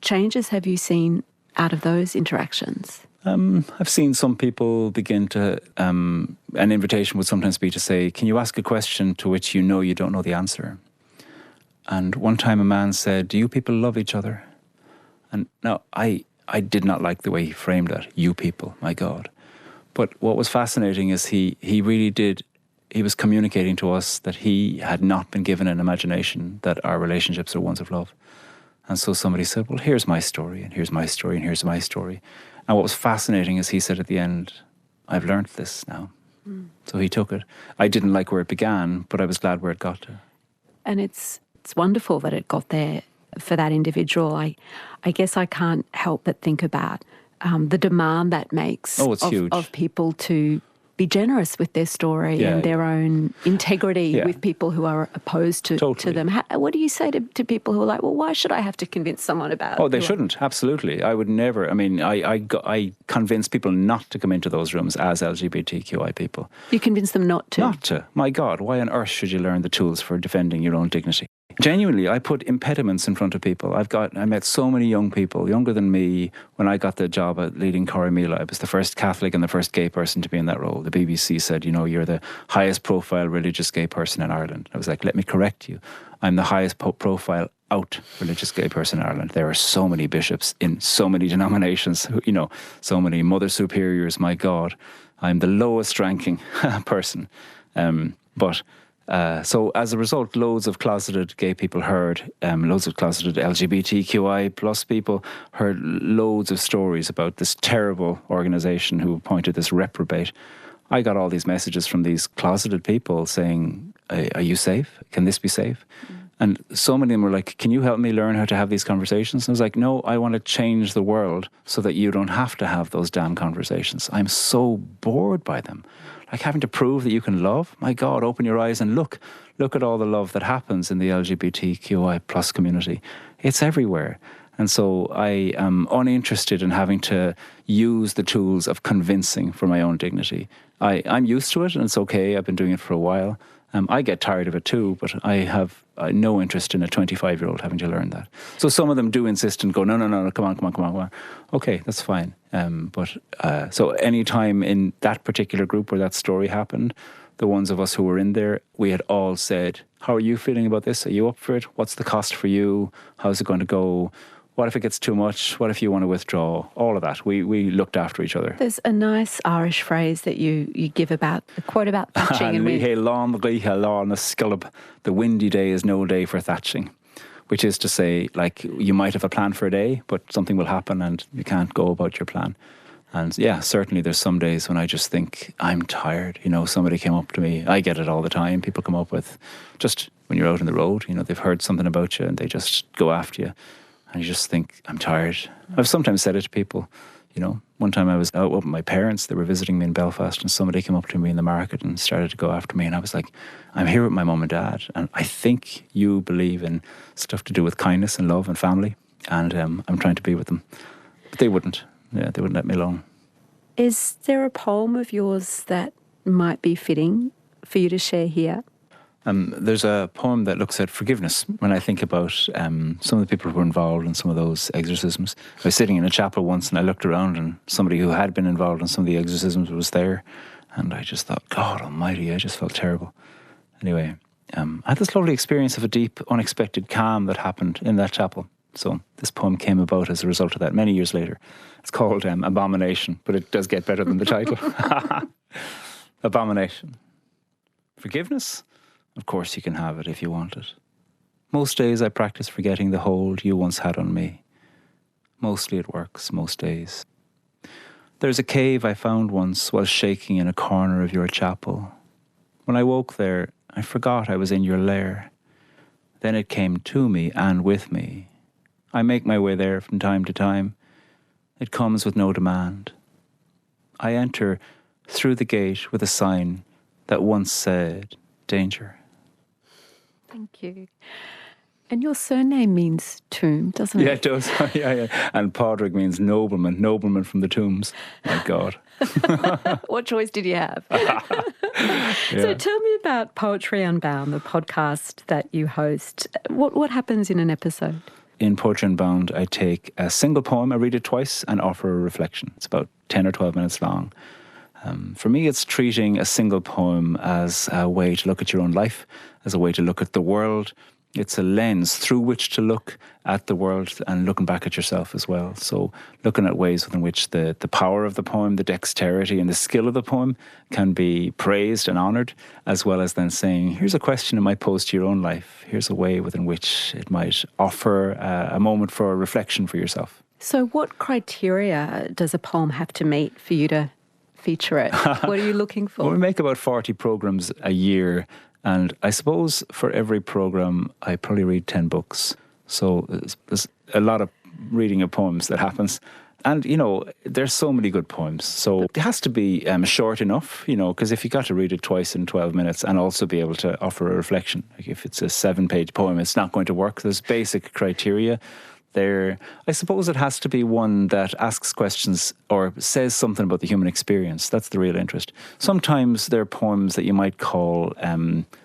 changes have you seen out of those interactions? I've seen some people begin to, an invitation would sometimes be to say, can you ask a question to which you know you don't know the answer? And one time a man said, do you people love each other? And now I did not like the way he framed that, you people, my God. But what was fascinating is he really did, he was communicating to us that he had not been given an imagination that our relationships are ones of love. And so somebody said, well, here's my story, and here's my story, and here's my story. And what was fascinating is he said at the end, I've learned this now. So he took it. I didn't like where it began, but I was glad where it got to. And it's wonderful that it got there for that individual. I guess I can't help but think about the demand that makes of people to be generous with their story and their own integrity with people who are opposed to them. What do you say to people who are like, well, why should I have to convince someone about it? Oh, they shouldn't. Absolutely. I would never. I mean, I convince people not to come into those rooms as LGBTQI people. You convince them not to? Not to. My God, why on earth should you learn the tools for defending your own dignity? Genuinely, I put impediments in front of people. I met so many young people, younger than me, when I got the job at leading Corrymeela. I was the first Catholic and the first gay person to be in that role. The BBC said, you're the highest profile religious gay person in Ireland. I was like, let me correct you. I'm the highest profile out religious gay person in Ireland. There are so many bishops in so many denominations, so many mother superiors, my God. I'm the lowest ranking person. So as a result, loads of closeted gay people heard, loads of closeted LGBTQI plus people heard loads of stories about this terrible organisation who appointed this reprobate. I got all these messages from these closeted people saying, are you safe? Can this be safe? And so many of them were like, can you help me learn how to have these conversations? And I was like, no, I want to change the world so that you don't have to have those damn conversations. I'm so bored by them. Like having to prove that you can love. My God, open your eyes and look at all the love that happens in the LGBTQI plus community. It's everywhere. And so I am uninterested in having to use the tools of convincing for my own dignity. I'm used to it and it's okay. I've been doing it for a while. I get tired of it too, but I have no interest in a 25-year-old having to learn that. So some of them do insist and go, no, come on. Okay, that's fine. So any time in that particular group where that story happened, the ones of us who were in there, we had all said, how are you feeling about this? Are you up for it? What's the cost for you? How's it going to go? What if it gets too much? What if you want to withdraw? All of that. We looked after each other. There's a nice Irish phrase that you give about, a quote about thatching. The windy day is no day for thatching. Which is to say, like, you might have a plan for a day, but something will happen and you can't go about your plan. And yeah, certainly there's some days when I just think, I'm tired. Somebody came up to me. I get it all the time. People come up with, just when you're out on the road, they've heard something about you and they just go after you. And you just think, I'm tired. I've sometimes said it to people. One time I was out with my parents. They were visiting me in Belfast and somebody came up to me in the market and started to go after me. And I was like, I'm here with my mum and dad. And I think you believe in stuff to do with kindness and love and family. And I'm trying to be with them. But they wouldn't. Yeah, they wouldn't let me alone. Is there a poem of yours that might be fitting for you to share here? There's a poem that looks at forgiveness. When I think about some of the people who were involved in some of those exorcisms, I was sitting in a chapel once and I looked around and somebody who had been involved in some of the exorcisms was there, and I just thought, God almighty, I just felt terrible. Anyway, I had this lovely experience of a deep, unexpected calm that happened in that chapel. So this poem came about as a result of that many years later. It's called Abomination, but it does get better than the title. Abomination. Forgiveness? Of course you can have it if you want it. Most days I practice forgetting the hold you once had on me. Mostly it works, most days. There's a cave I found once while shaking in a corner of your chapel. When I woke there, I forgot I was in your lair. Then it came to me and with me. I make my way there from time to time. It comes with no demand. I enter through the gate with a sign that once said, danger. Thank you. And your surname means tomb, doesn't it? Yeah, it does. yeah. And Pádraig means nobleman from the tombs. My God. What choice did you have? So tell me about Poetry Unbound, the podcast that you host. What happens in an episode? In Poetry Unbound, I take a single poem, I read it twice, and offer a reflection. It's about 10 or 12 minutes long. For me, it's treating a single poem as a way to look at your own life, as a way to look at the world. It's a lens through which to look at the world and looking back at yourself as well. So looking at ways within which the power of the poem, the dexterity and the skill of the poem can be praised and honoured, as well as then saying, here's a question it might pose to your own life. Here's a way within which it might offer a moment for reflection for yourself. So what criteria does a poem have to meet for you to feature it? What are you looking for? Well, we make about 40 programmes a year. And I suppose for every programme, I probably read 10 books. So there's a lot of reading of poems that happens. And, there's so many good poems. So it has to be short enough, because if you got to read it twice in 12 minutes and also be able to offer a reflection, like if it's a 7-page poem, it's not going to work. There's basic criteria there. I suppose it has to be one that asks questions or says something about the human experience. That's the real interest. Sometimes there are poems that you might call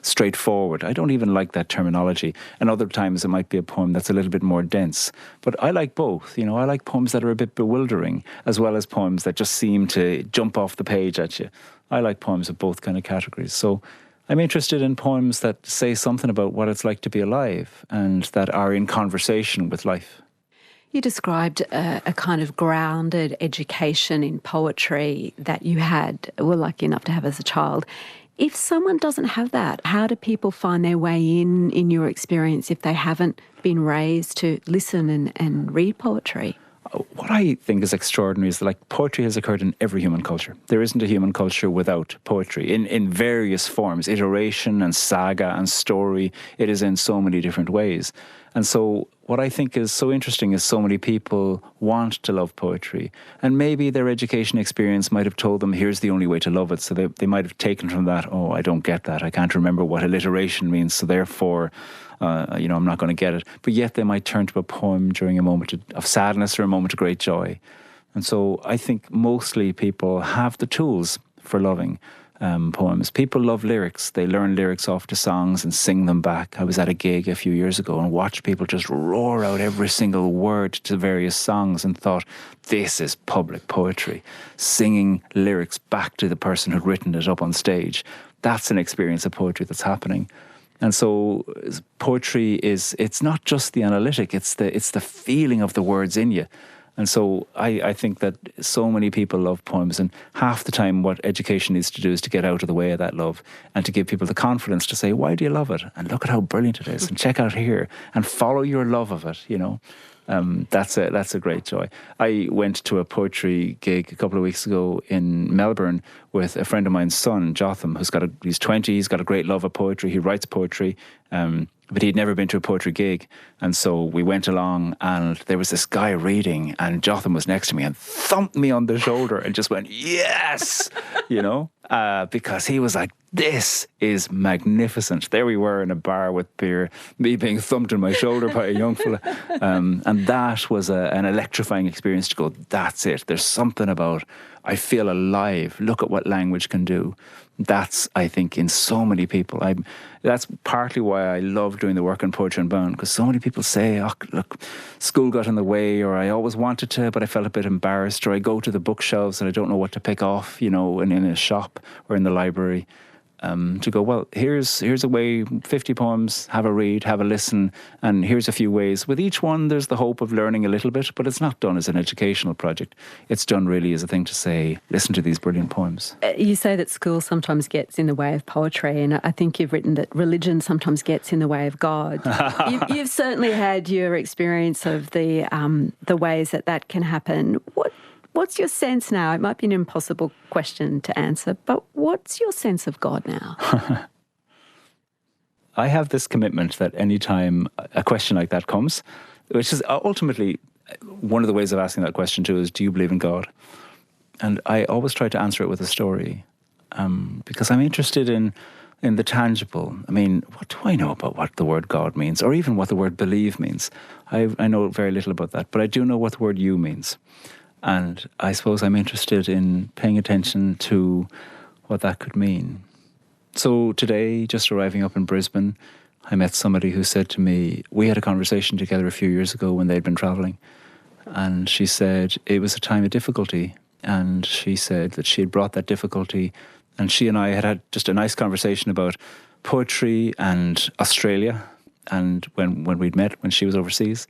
straightforward. I don't even like that terminology. And other times it might be a poem that's a little bit more dense. But I like both. I like poems that are a bit bewildering, as well as poems that just seem to jump off the page at you. I like poems of both kind of categories. So I'm interested in poems that say something about what it's like to be alive and that are in conversation with life. You described a kind of grounded education in poetry that you were lucky enough to have as a child. If someone doesn't have that, how do people find their way in your experience, if they haven't been raised to listen and read poetry? What I think is extraordinary is that poetry has occurred in every human culture. There isn't a human culture without poetry in various forms, iteration and saga and story. It is in so many different ways. And so what I think is so interesting is so many people want to love poetry, and maybe their education experience might have told them here's the only way to love it. So they might have taken from that, oh, I don't get that. I can't remember what alliteration means. So therefore, I'm not going to get it. But yet they might turn to a poem during a moment of sadness or a moment of great joy. And so I think mostly people have the tools for loving poems. People love lyrics. They learn lyrics off to songs and sing them back. I was at a gig a few years ago and watched people just roar out every single word to various songs and thought, this is public poetry. Singing lyrics back to the person who'd written it up on stage. That's an experience of poetry that's happening. And so poetry it's not just the analytic, it's the feeling of the words in you. And so I think that so many people love poems, and half the time what education needs to do is to get out of the way of that love and to give people the confidence to say, why do you love it? And look at how brilliant it is, and check out here and follow your love of it, That's a great joy. I went to a poetry gig a couple of weeks ago in Melbourne with a friend of mine's son, Jotham, he's 20, he's got a great love of poetry, he writes poetry, but he'd never been to a poetry gig. And so we went along and there was this guy reading and Jotham was next to me and thumped me on the shoulder and just went, yes, because he was like, this is magnificent. There we were in a bar with beer, me being thumped on my shoulder by a young fella. And that was an electrifying experience to go, that's it. There's something about, I feel alive. Look at what language can do. That's, I think, in so many people. That's partly why I love doing the work on Poetry Unbound, because so many people say, oh, look, school got in the way, or I always wanted to, but I felt a bit embarrassed, or I go to the bookshelves and I don't know what to pick off, in a shop or in the library. To go, well, here's a way, 50 poems, have a read, have a listen, and here's a few ways. With each one, there's the hope of learning a little bit, but it's not done as an educational project. It's done really as a thing to say, listen to these brilliant poems. You say that school sometimes gets in the way of poetry, and I think you've written that religion sometimes gets in the way of God. You've certainly had your experience of the ways that can happen. What's your sense now? It might be an impossible question to answer, but what's your sense of God now? I have this commitment that any time a question like that comes, which is ultimately one of the ways of asking that question too, is do you believe in God? And I always try to answer it with a story, because I'm interested in the tangible. I mean, what do I know about what the word God means, or even what the word believe means? I know very little about that, but I do know what the word you means. And I suppose I'm interested in paying attention to what that could mean. So today, just arriving up in Brisbane, I met somebody who said to me, we had a conversation together a few years ago when they'd been travelling. And she said it was a time of difficulty. And she said that she had brought that difficulty. And she and I had just a nice conversation about poetry and Australia. And when we'd met, when she was overseas.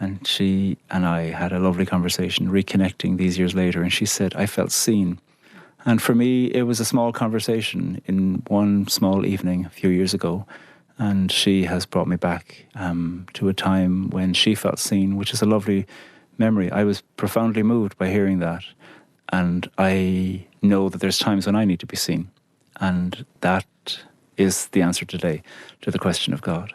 And she and I had a lovely conversation, reconnecting these years later. And she said, I felt seen. And for me, it was a small conversation in one small evening a few years ago. And she has brought me back to a time when she felt seen, which is a lovely memory. I was profoundly moved by hearing that. And I know that there's times when I need to be seen. And that is the answer today to the question of God.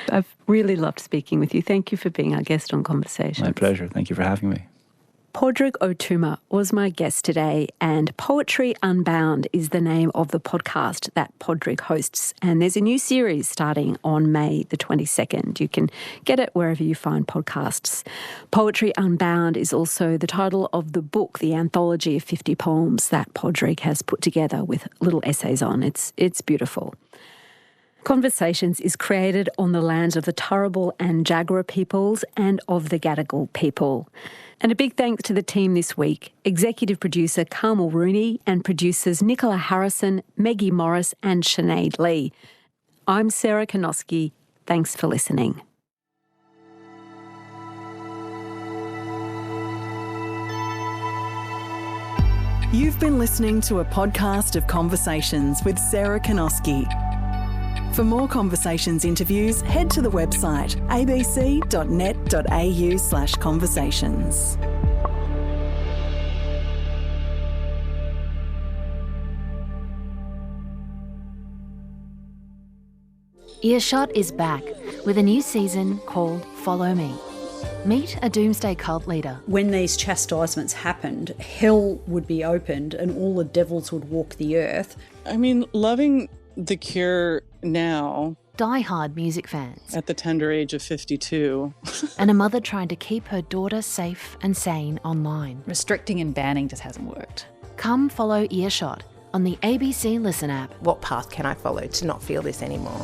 I've really loved speaking with you. Thank you for being our guest on Conversations. My pleasure. Thank you for having me. Pádraig Ó Tuama was my guest today, and Poetry Unbound is the name of the podcast that Pádraig hosts. And there's a new series starting on May the 22nd. You can get it wherever you find podcasts. Poetry Unbound is also the title of the book, the anthology of 50 poems that Pádraig has put together with little essays on. It's beautiful. Conversations is created on the lands of the Turrbal and Jagera peoples and of the Gadigal people. And a big thanks to the team this week, executive producer Carmel Rooney and producers Nicola Harrison, Maggie Morris and Sinead Lee. I'm Sarah Konoski. Thanks for listening. You've been listening to a podcast of Conversations with Sarah Konoski. For more Conversations interviews, head to the website abc.net.au/conversations. Earshot is back with a new season called Follow Me. Meet a doomsday cult leader. When these chastisements happened, hell would be opened and all the devils would walk the earth. I mean, loving The Cure now, Die-hard music fans. At the tender age of 52. And a mother trying to keep her daughter safe and sane online. Restricting and banning just hasn't worked. Come follow Earshot on the ABC Listen app. What path can I follow to not feel this anymore?